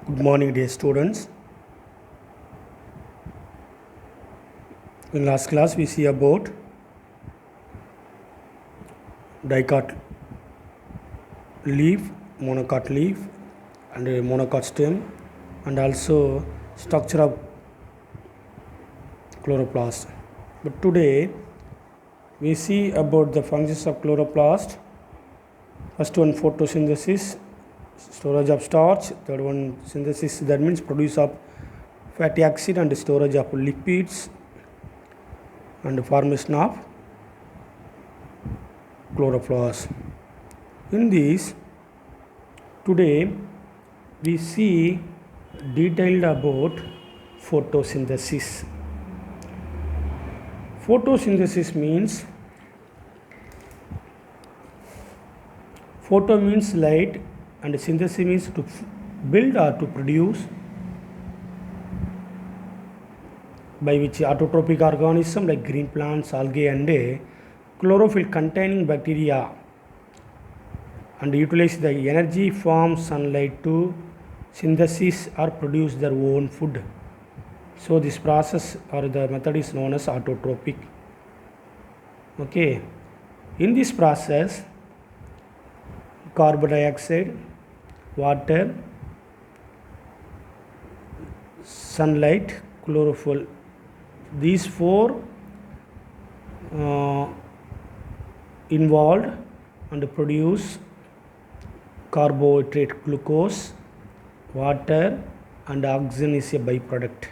Good morning, dear students. In last class, we see about dicot leaf, monocot leaf, and a monocot stem, and also structure of chloroplast. But today, we see about the functions of chloroplast. First one, photosynthesis, storage of starch. Third one, synthesis, that means produce of fatty acid and storage of lipids and formation of chloroplast. In this, today we see detailed about photosynthesis. Photosynthesis means photo means light and synthesis means to build or to produce, by which autotrophic organism like green plants, algae and chlorophyll containing bacteria and utilize the energy from sunlight to synthesis or produce their own food. So this process or the method is known as autotrophic. Okay, in this process carbon dioxide, water, sunlight, chlorophyll, these four involved and produce carbohydrate glucose, water and oxygen is a byproduct.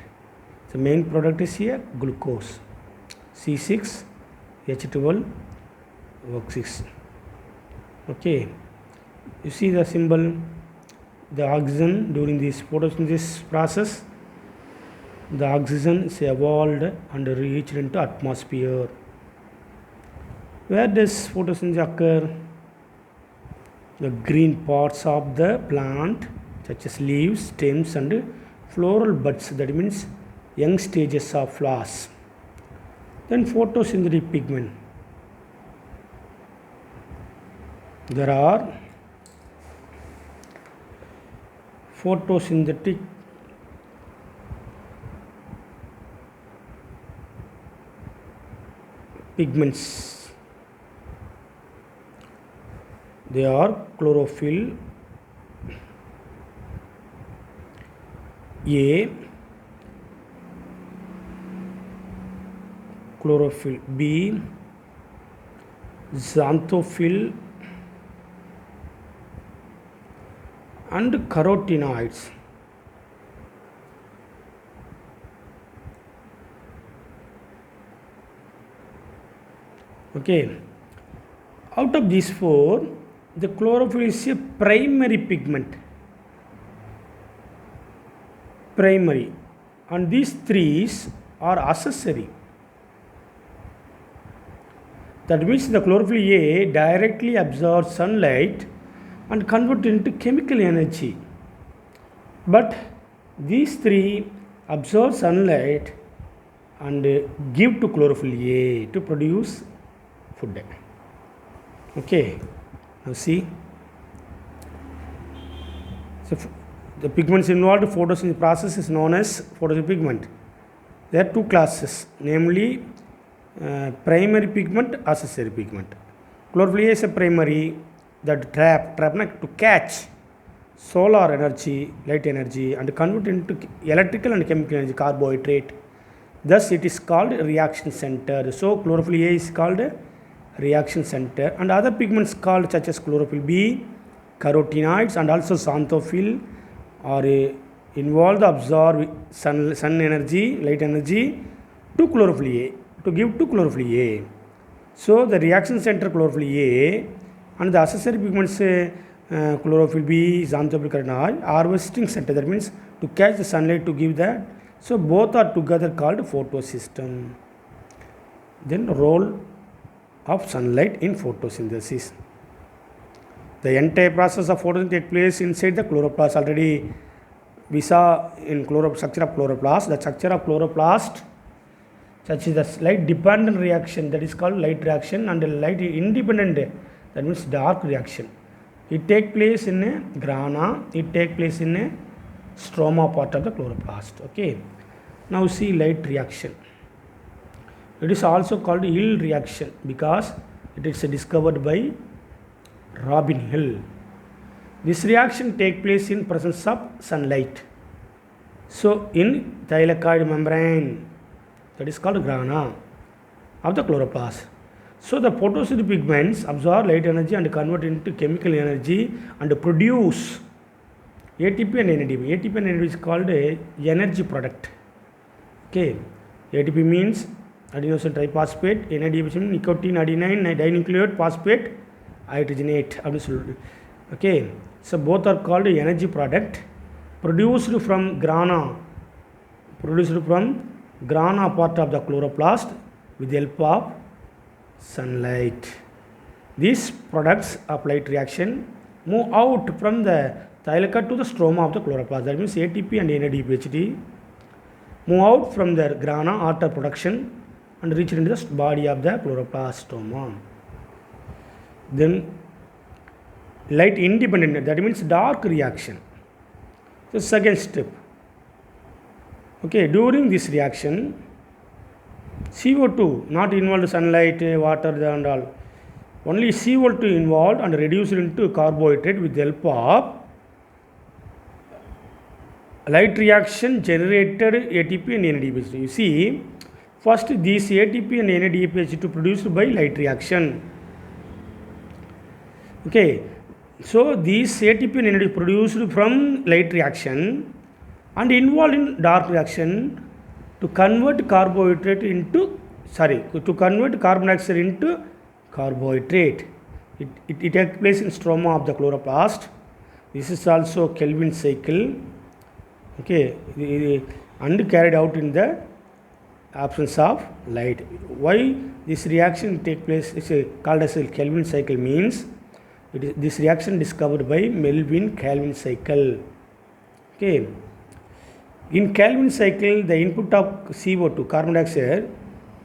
The main product is here glucose, C6H12O6. Okay, you see the symbol, the oxygen during this photosynthesis process, the oxygen is evolved and reached into atmosphere. Where does photosynthesis occur? The green parts of the plant such as leaves, stems and floral buds, that means young stages of flowers. Then photosynthetic pigment. There are photosynthetic pigments. They are chlorophyll A, chlorophyll B, xanthophyll and carotenoids. Okay, out of these four, the chlorophyll is a primary pigment. Primary, and these three are accessory. That means the chlorophyll A directly absorbs sunlight and convert into chemical energy. But these three absorb sunlight and give to chlorophyll A to produce food. Okay, now see. So the pigments involved in photosynthesis process is known as photosynthetic pigment. There are two classes, namely primary pigment, accessory pigment. Chlorophyll A is a primary that trap to catch solar energy, light energy and convert into electrical and chemical energy, carbohydrate. Thus it is called reaction center. So chlorophyll A is called reaction center, and other pigments called such as chlorophyll B, carotenoids and also xanthophyll are involved to absorb sun energy, light energy to chlorophyll A, to give to chlorophyll A. So the reaction center chlorophyll A and the accessory pigments chlorophyll B, xanthophyll, carotenoid, harvesting center, that means to catch the sunlight to give that. So both are together called photosystem. Then role of sunlight in photosynthesis. The entire process of photosynthesis takes place inside the chloroplast. Already we saw in structure of chloroplast. The structure of chloroplast, such as the light dependent reaction, that is called light reaction, and light independent, that means dark reaction. It takes place in a grana, it takes place in a stroma part of the chloroplast. Okay. Now see light reaction. It is also called Hill reaction because it is discovered by Robin Hill. This reaction takes place in presence of sunlight. So in thylakoid membrane, that is called grana of the chloroplast. So the photosynthetic pigments absorb light energy and convert into chemical energy and produce ATP and NADP. ATP and NADP is called a energy product. Okay, ATP means adenosine triphosphate, NADP means nicotine adenine dinucleotide phosphate hydrogenate. Okay, so both are called energy product produced from grana part of the chloroplast with the help of sunlight. These products of light reaction move out from the thylakoid to the stroma of the chloroplast. That means ATP and NADPH move out from their grana after production and reach into the body of the chloroplast stroma. Then light independent, that means dark reaction. The second step. Okay, during this reaction, CO2 not involved sunlight, water and all. Only CO2 involved and reduced into carbohydrate with the help of light reaction generated ATP and NADPH. You see, first these ATP and NADPH produced by light reaction. Okay, so these ATP and NADPH produced from light reaction and involved in dark reaction to convert carbon dioxide into carbohydrate. It takes place in stroma of the chloroplast. This is also Kelvin cycle. Okay, and carried out in the absence of light. Why this reaction take place is called as a Kelvin cycle means this reaction discovered by Kelvin cycle. Okay. In Kelvin cycle, the input of CO2, carbon dioxide,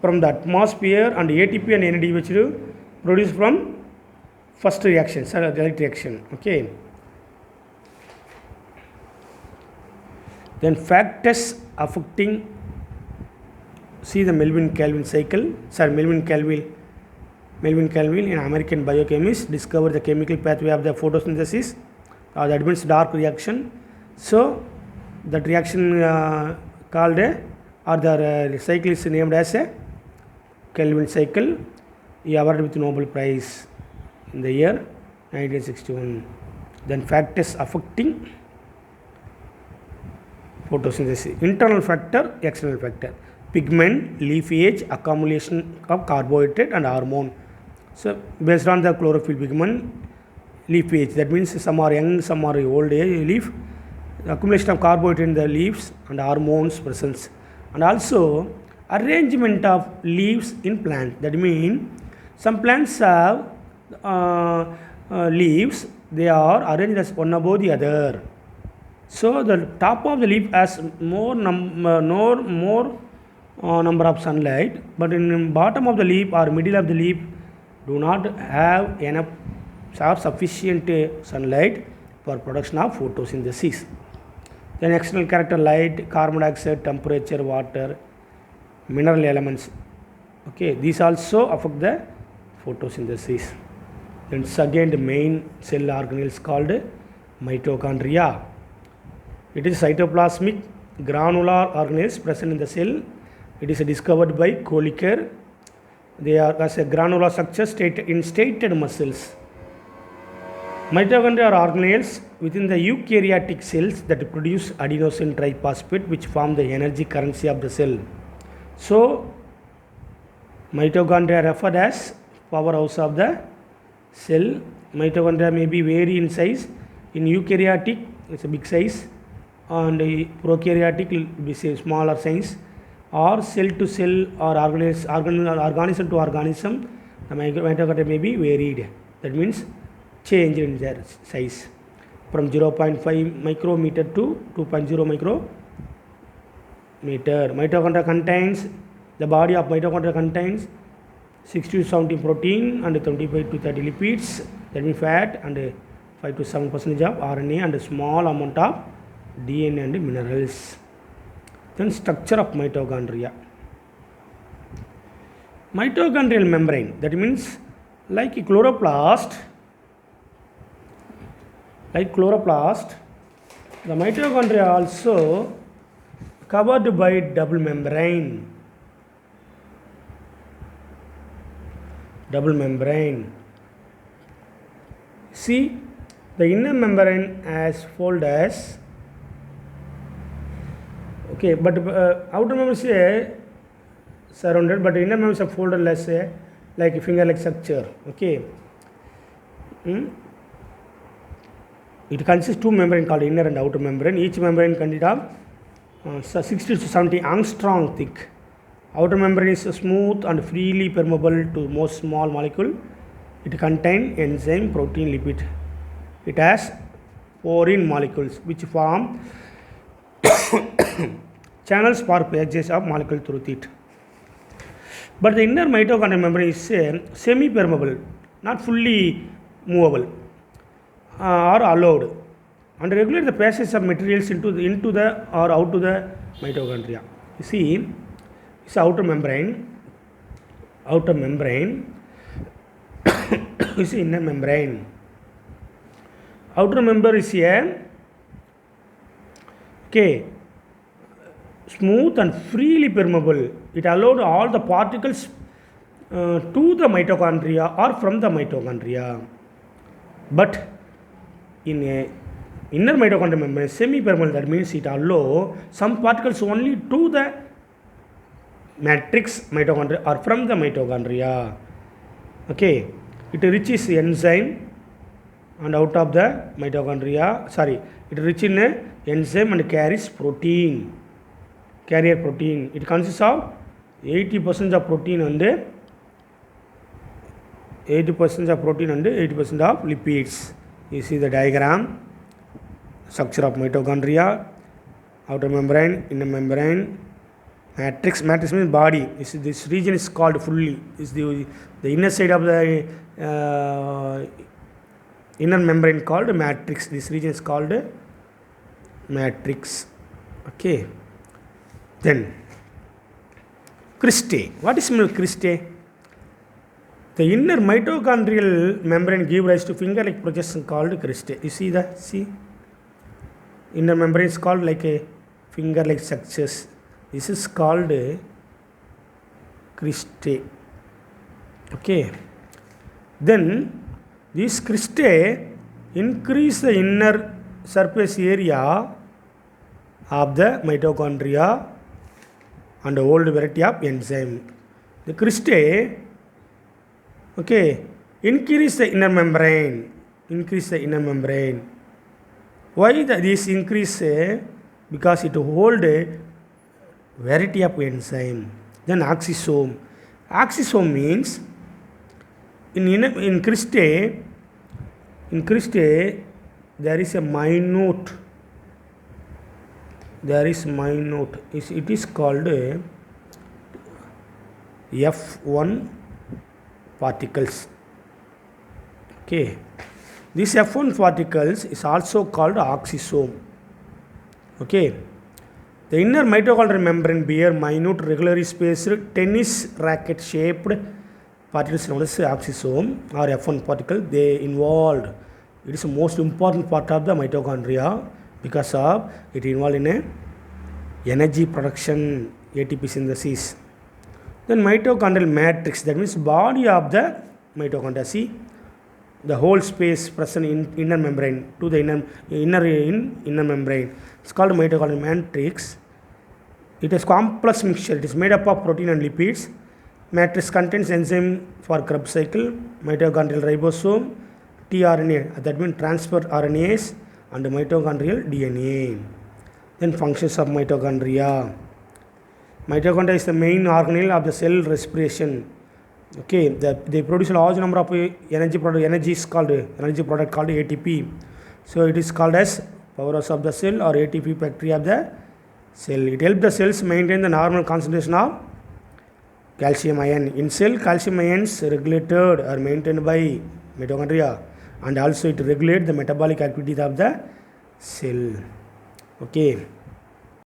from the atmosphere and ATP and NADPH produced from first reaction, light reaction. Okay. Then factors affecting, see the Kelvin cycle, Melvin Kelvin in American biochemist discovered the chemical pathway of the photosynthesis, that means dark reaction. So that reaction called the cycle is named as a Kelvin cycle. He awarded with Nobel Prize in the year 1961. Then factors affecting photosynthesis: internal factor, external factor, pigment, leafage, accumulation of carbohydrate and hormone. So based on the chlorophyll, pigment, leafage, that means some are young, some are old age leaf, accumulation of carbohydrate in the leaves and hormones presence, and also arrangement of leaves in plant. That means some plants have leaves, they are arranged as one above the other. So the top of the leaf has more number of sunlight, but in the bottom of the leaf or middle of the leaf do not have enough or sufficient sunlight for production of photosynthesis. Then external character: light, carbon dioxide, temperature, water, mineral elements. Okay, these also affect the photosynthesis. Then second main cell organelle is called mitochondria. It is cytoplasmic granular organelles present in the cell. It is discovered by Kolliker. They are as a granular structure in stated muscles. Mitochondria are organelles within the eukaryotic cells that produce adenosine triphosphate, which form the energy currency of the cell. So, mitochondria are referred as powerhouse of the cell. Mitochondria may be vary in size. In eukaryotic, it's a big size, and prokaryotic will be smaller size, or cell to cell or organism to organism. The mitochondria may be varied. That means change in their size from 0.5 micrometer to 2.0 micrometer. Mitochondria contains, the body of mitochondria contains 60 to 70 protein and 25 to 30 lipids, that means fat, and 5 to 7% of RNA and a small amount of DNA and minerals. Then structure of mitochondria. Mitochondrial membrane, that means like chloroplast, the mitochondria also covered by double membrane. See, the inner membrane as fold as, okay, but outer membrane is surrounded, but inner membrane is folded as like a finger-like structure. Okay. It consists two membrane called inner and outer membrane. Each membrane consists of 60 to 70 angstrom thick. Outer membrane is smooth and freely permeable to most small molecule. It contains enzyme, protein, lipid. It has porine molecules which form channels for passage of molecule through it. But the inner mitochondrial membrane is semi-permeable, not fully movable or allowed, and regulate the passage of materials into the or out to the mitochondria. You see, it's outer membrane. Is inner membrane. Outer membrane is smooth and freely permeable. It allowed all the particles to the mitochondria or from the mitochondria. But in a inner mitochondrial membrane, semi-permeable, that means it allows some particles only to the matrix mitochondria or from the mitochondria. Okay, it reaches enzyme and out of the mitochondria. It reaches in enzyme and carries protein. Carrier protein. It consists of 80% of protein and 80% of lipids. You see the diagram. Structure of mitochondria, outer membrane, inner membrane, matrix. Matrix means body. This region is called fully. Is the inner side of the inner membrane called matrix. This region is called matrix. Okay. Then cristae. What is cristae? The inner mitochondrial membrane gives rise to finger-like projection called cristae. You see that? See, inner membrane is called like a finger-like structures. This is called cristae. Okay. Then these cristae increase the inner surface area of the mitochondria and hold variety of enzyme. The cristae, increase the inner membrane. Why this increase? Because it hold a variety of enzyme. Then axisome. Axisome means in cristae there is a minute. It is called F1 particles. Okay. This F1 particles is also called axisome. Okay. The inner mitochondrial membrane bear minute regularly spaced tennis racket shaped particles known as axisome or F1 particle. They involved. It is the most important part of the mitochondria because of it involved in a energy production, ATP synthesis. Then mitochondrial matrix, that means body of the mitochondria. See, the whole space present in inner membrane to the inner membrane. It's called mitochondrial matrix. It is complex mixture. It is made up of protein and lipids. Matrix contains enzyme for Krebs cycle, mitochondrial ribosome, tRNA, that means transfer RNAs, and mitochondrial DNA. Then functions of mitochondria. Mitochondria is the main organelle of the cell respiration. Okay, they produce a large number of energy product called ATP. So it is called as powerhouse of the cell or ATP factory of the cell. It helps the cells maintain the normal concentration of calcium ion. In cell, calcium ions regulated or maintained by mitochondria, and also it regulates the metabolic activities of the cell. Okay.